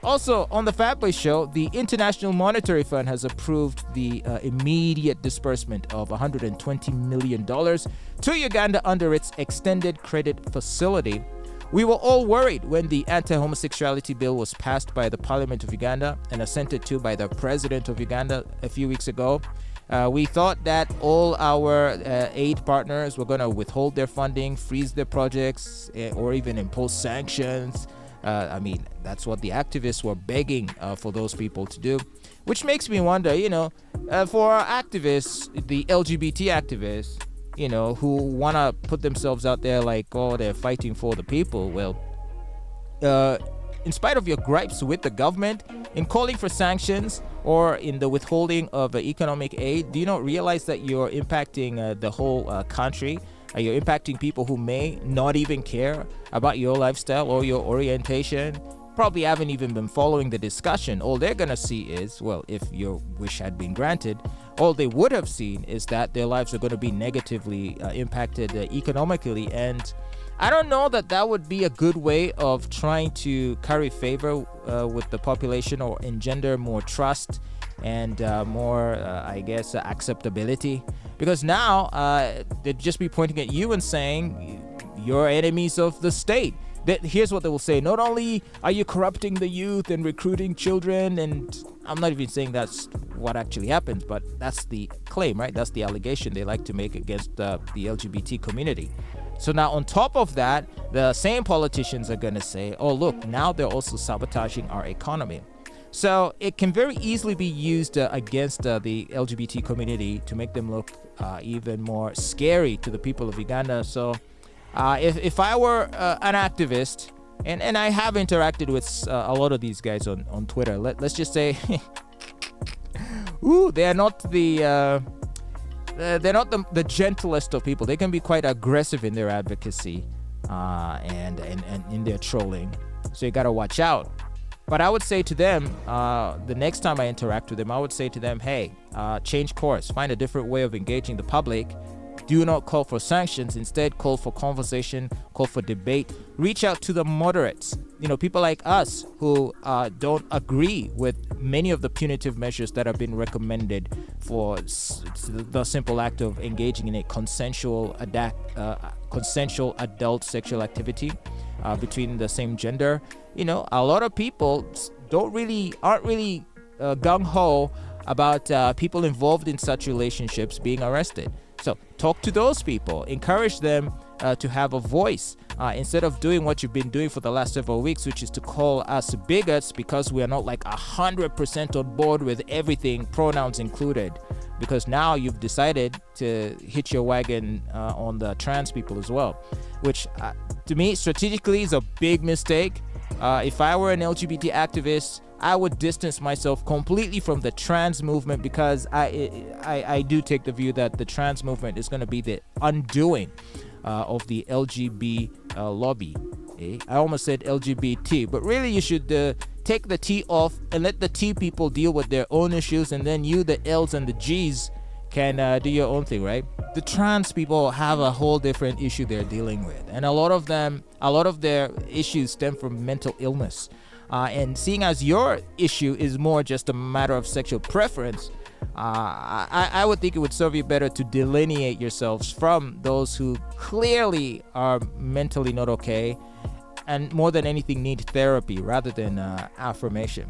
Also, on the Fatboy Show, the International Monetary Fund has approved the immediate disbursement of $120 million to Uganda under its extended credit facility. We were all worried when the anti-homosexuality bill was passed by the Parliament of Uganda and assented to by the President of Uganda a few weeks ago. We thought that all our aid partners were going to withhold their funding, freeze their projects, or even impose sanctions. That's what the activists were begging for those people to do, which makes me wonder, for our activists, the LGBT activists, who want to put themselves out there like, oh, they're fighting for the people. Well, in spite of your gripes with the government, in calling for sanctions or in the withholding of economic aid, do you not realize that you're impacting the whole country? You're impacting people who may not even care about your lifestyle or your orientation, probably haven't even been following the discussion. All they're going to see is, well, if your wish had been granted, all they would have seen is that their lives are going to be negatively impacted economically. And I don't know that would be a good way of trying to curry favor with the population or engender more trust and more, acceptability. Because now they'd just be pointing at you and saying, you're enemies of the state. Here's what they will say. Not only are you corrupting the youth and recruiting children, and I'm not even saying that's what actually happens, but that's the claim, right? That's the allegation they like to make against the LGBT community. So now on top of that, the same politicians are going to say, oh, look, now they're also sabotaging our economy. So it can very easily be used against the LGBT community to make them look even more scary to the people of Uganda. So if I were an activist, and I have interacted with a lot of these guys on Twitter, let's just say, they're not the gentlest of people. They can be quite aggressive in their advocacy and in their trolling. So you got to watch out. But I would say to them, the next time I interact with them, I would say to them, hey, change course. Find a different way of engaging the public. Do not call for sanctions. Instead, call for conversation, call for debate. Reach out to the moderates. People like us who don't agree with many of the punitive measures that have been recommended for the simple act of engaging in a consensual adult sexual activity between the same gender. A lot of people aren't really gung-ho about people involved in such relationships being arrested. So talk to those people, encourage them to have a voice instead of doing what you've been doing for the last several weeks, which is to call us bigots because we are not like 100% on board with everything, pronouns included. Because now you've decided to hitch your wagon on the trans people as well, which to me strategically is a big mistake. If I were an LGBT activist, I would distance myself completely from the trans movement because I do take the view that the trans movement is going to be the undoing of the LGBT lobby. I almost said LGBT, but really you should take the T off and let the T people deal with their own issues, and then you, the L's and the G's, can do your own thing, right? The trans people have a whole different issue they're dealing with, and a lot of their issues stem from mental illness. And seeing as your issue is more just a matter of sexual preference, I would think it would serve you better to delineate yourselves from those who clearly are mentally not okay and more than anything need therapy rather than affirmation.